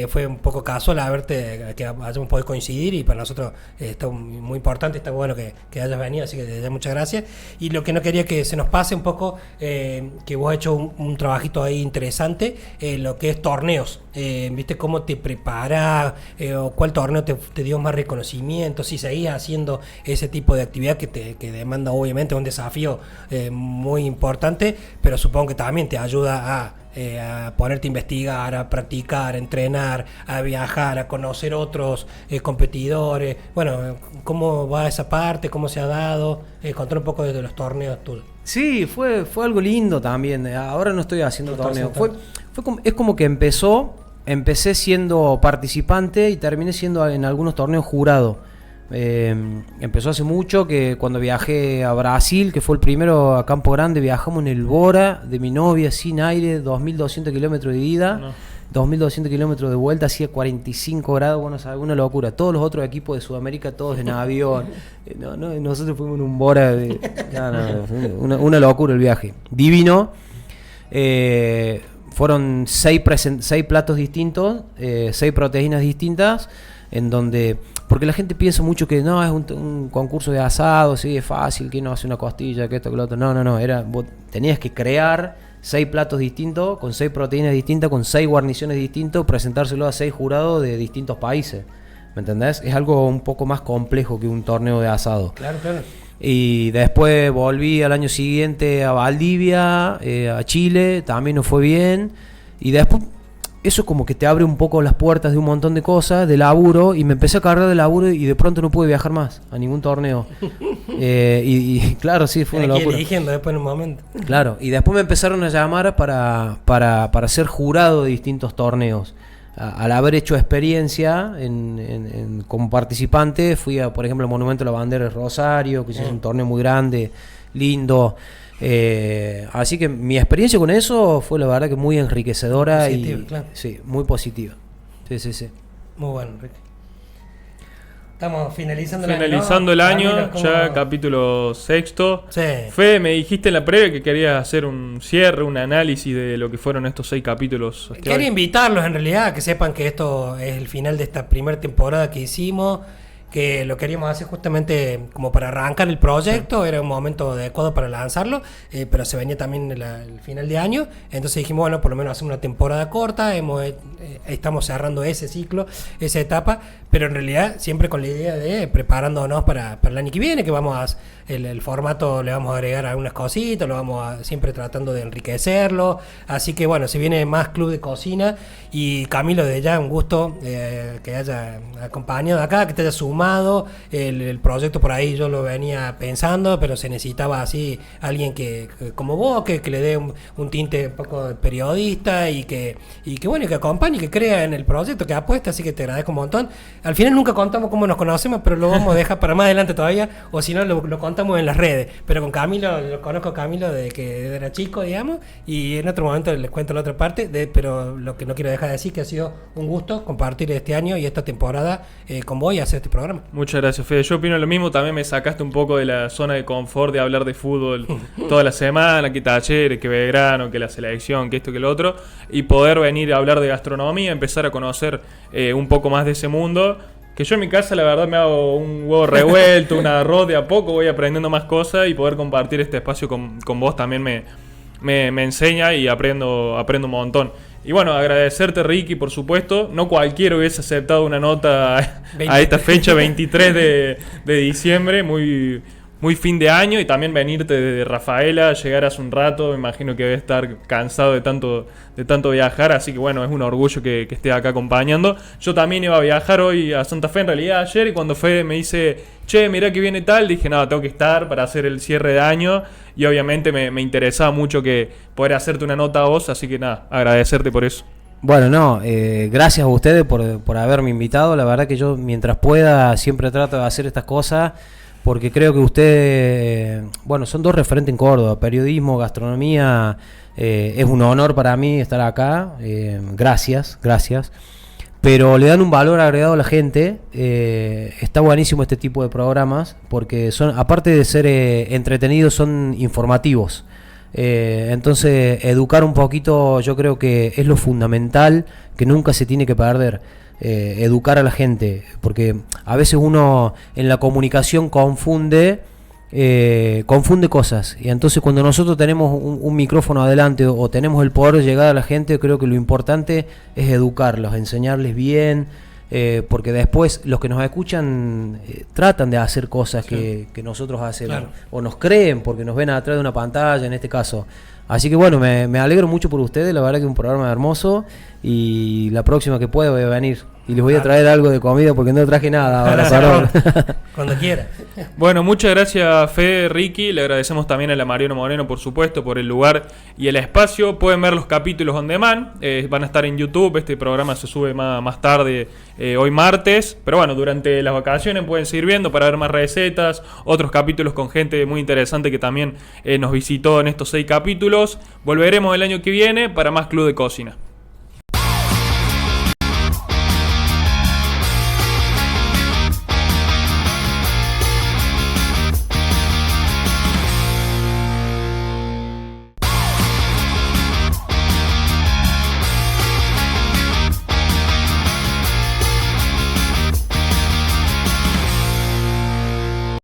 Fue un poco casual que hayamos podido coincidir y para nosotros está muy importante, está bueno que hayas venido, así que te doy muchas gracias. Y lo que no quería que se nos pase un poco, que vos has hecho un trabajito ahí interesante, lo que es torneos. ¿Viste cómo te preparás? ¿O cuál torneo te dio más reconocimiento? Si seguís haciendo ese tipo de actividad que demanda obviamente un desafío muy importante, pero supongo que también te ayuda a ponerte a investigar, a practicar, a entrenar, a viajar, a conocer otros competidores. Bueno, ¿cómo va esa parte? ¿Cómo se ha dado? Contar un poco de los torneos tuyos. Sí, fue algo lindo también. Ahora no estoy haciendo torneos. Es como que empecé siendo participante y terminé siendo en algunos torneos jurado. Empezó hace mucho, que cuando viajé a Brasil, que fue el primero a Campo Grande, viajamos en el Bora de mi novia sin aire, 2.200 kilómetros de ida, 2.200 kilómetros de vuelta, hacía 45 grados, bueno, ¿sabes? Una locura. Todos los otros equipos de Sudamérica, todos en avión. Nosotros fuimos en un Bora, una locura el viaje. Divino. Fueron 6 platos distintos, 6 proteínas distintas, en donde, porque la gente piensa mucho que no, es un concurso de asado, sí, es fácil, que no hace una costilla, que esto, que lo otro. No, vos tenías que crear 6 platos distintos, con 6 proteínas distintas, con 6 guarniciones distintas, presentárselo a 6 jurados de distintos países, ¿me entendés? Es algo un poco más complejo que un torneo de asado. Claro. Y después volví al año siguiente a Valdivia, a Chile, también nos fue bien. Y después eso como que te abre un poco las puertas de un montón de cosas, de laburo, y me empecé a cargar de laburo y de pronto no pude viajar más a ningún torneo. Y claro, sí, fue una locura. Eligiendo después en un momento. Claro, y después me empezaron a llamar para ser jurado de distintos torneos. Al haber hecho experiencia como participante, fui por ejemplo, al Monumento a la Bandera de Rosario, que es un torneo muy grande, lindo. Así que mi experiencia con eso fue la verdad que muy enriquecedora. Positiva, claro. Sí, muy positiva. Sí. Muy bueno, Enrique. Estamos finalizando el año, ya capítulo 6. Sí. Fede, me dijiste en la previa que querías hacer un cierre, un análisis de lo que fueron estos 6 capítulos. Quería invitarlos en realidad a que sepan que esto es el final de esta primera temporada que hicimos, que lo queríamos hacer justamente como para arrancar el proyecto, era un momento adecuado para lanzarlo, pero se venía también el final de año, entonces dijimos, bueno, por lo menos hacemos una temporada corta, estamos cerrando ese ciclo, esa etapa, pero en realidad siempre con la idea de preparándonos para el año que viene, que vamos a el formato, le vamos a agregar algunas cositas, lo vamos a siempre tratando de enriquecerlo, así que bueno, se viene más Club de Cocina, y Camilo, de ya un gusto que haya acompañado acá, que te haya sumado el proyecto. Por ahí yo lo venía pensando, pero se necesitaba así alguien que como vos, que le dé un tinte un poco periodista y que bueno, que acompañe, que crea en el proyecto, que apuesta, así que te agradezco un montón. Al final nunca contamos cómo nos conocemos, pero lo vamos a dejar para más adelante todavía, o si no lo contamos en las redes. Pero con Camilo, lo conozco a Camilo desde que era chico, digamos, y en otro momento les cuento la otra parte, pero lo que no quiero dejar de decir que ha sido un gusto compartir este año y esta temporada con vos y hacer este programa. Muchas gracias, Fede. Yo opino lo mismo, también me sacaste un poco de la zona de confort de hablar de fútbol toda la semana, que Talleres, que Belgrano, que la selección, que esto, que lo otro, y poder venir a hablar de gastronomía, empezar a conocer un poco más de ese mundo, que yo en mi casa la verdad me hago un huevo revuelto, un arroz, de a poco voy aprendiendo más cosas, y poder compartir este espacio con vos también me enseña y aprendo un montón. Y bueno, agradecerte, Ricky, por supuesto. No cualquiera hubiese aceptado una nota a esta fecha, 23 de diciembre, muy, muy fin de año, y también venirte de Rafaela, llegar hace un rato, me imagino que debe estar cansado de tanto viajar, así que bueno, es un orgullo que esté acá acompañando. Yo también iba a viajar hoy a Santa Fe, en realidad ayer, y cuando Fede me dice, che, mirá que viene tal, dije, no, tengo que estar para hacer el cierre de año, y obviamente me interesaba mucho que poder hacerte una nota a vos, así que nada, agradecerte por eso. Bueno, no, gracias a ustedes por haberme invitado. La verdad que yo, mientras pueda, siempre trato de hacer estas cosas, porque creo que ustedes, bueno, son dos referentes en Córdoba, periodismo, gastronomía. Es un honor para mí estar acá, gracias, pero le dan un valor agregado a la gente. Está buenísimo este tipo de programas, porque son, aparte de ser entretenidos, son informativos. Entonces, educar un poquito, yo creo que es lo fundamental, que nunca se tiene que perder. Educar a la gente, porque a veces uno en la comunicación confunde cosas, y entonces cuando nosotros tenemos un micrófono adelante o tenemos el poder de llegar a la gente, creo que lo importante es educarlos, enseñarles bien, porque después los que nos escuchan tratan de hacer cosas que nosotros hacemos, claro, o nos creen porque nos ven atrás de una pantalla en este caso. Así que bueno, me alegro mucho por ustedes, la verdad que es un programa hermoso, y la próxima que pueda voy a venir y les voy a traer algo de comida porque no traje nada ahora. Cuando quiera. Bueno, muchas gracias, Fede, Ricky. Le agradecemos también a la Mariano Moreno, por supuesto, por el lugar y el espacio. Pueden ver los capítulos on demand, van a estar en YouTube. Este programa se sube más tarde, hoy martes, pero bueno, durante las vacaciones pueden seguir viendo para ver más recetas, otros capítulos con gente muy interesante que también nos visitó en estos 6 capítulos. Volveremos el año que viene para más Club de Cocina.